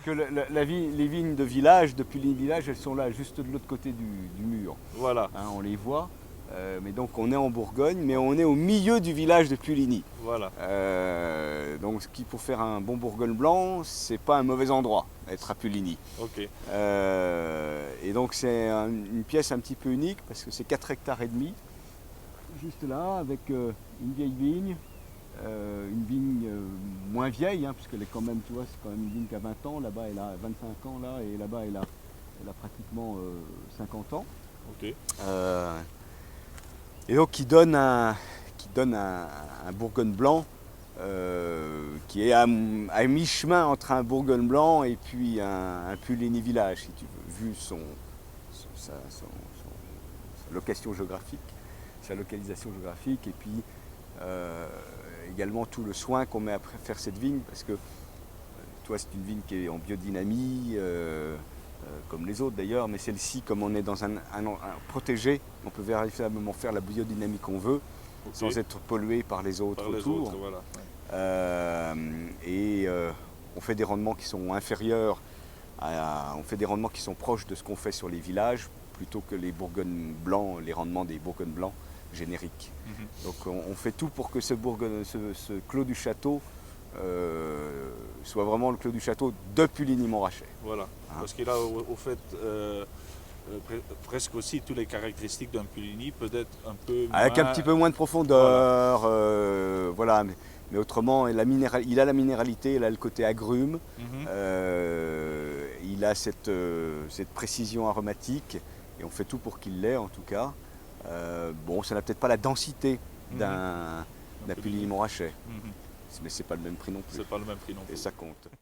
que les vignes de village, de Puligny-Village, elles sont là, juste de l'autre côté du mur. Voilà, Hein, on les voit. Mais donc on est en Bourgogne, mais on est au milieu du village de Puligny. voilà. Donc ce qui, pour faire un bon Bourgogne blanc, c'est pas un mauvais endroit, être à Puligny. Ok. Et donc c'est une pièce un petit peu unique parce que c'est 4 hectares et demi, juste là, avec une vieille vigne, une vigne moins vieille, hein, puisqu'elle est quand même, tu vois, c'est quand même une vigne qui a 20 ans, là-bas elle a 25 ans, là, et là-bas elle a pratiquement 50 ans. Ok. Et donc qui donne un Bourgogne blanc qui est à mi-chemin entre un Bourgogne blanc et puis un Puligny village, si tu veux, vu sa location géographique, sa localisation géographique, et puis également tout le soin qu'on met à faire cette vigne, parce que toi c'est une vigne qui est en biodynamie, comme les autres d'ailleurs, mais celle-ci, comme on est dans un protégé, on peut véritablement faire la biodynamie qu'on veut, Ok. sans être pollué par les autres Par les autour. autres, voilà. Ouais. Et on fait des rendements qui sont inférieurs, on fait des rendements qui sont proches de ce qu'on fait sur les villages, plutôt que les Bourgognes blancs, les rendements des Bourgognes blancs génériques. Mhm. Donc on fait tout pour que ce clos du château soit vraiment le clos du château de Puligny-Montrachet. Voilà. Hein. Parce qu'il a au fait presque aussi toutes les caractéristiques d'un Puligny, peut-être un peu Avec un moins. petit peu moins de profondeur, voilà. Mais autrement, il a la minéralité, il a le côté agrume, Mhm. il a cette précision aromatique, et on fait tout pour qu'il l'ait en tout cas. Bon, ça n'a peut-être pas la densité Mhm. d'un Un Puligny. Puligny-Montrachet, Mhm. mais c'est pas le même prix non plus, C'est pas le même prix non et plus. ça compte.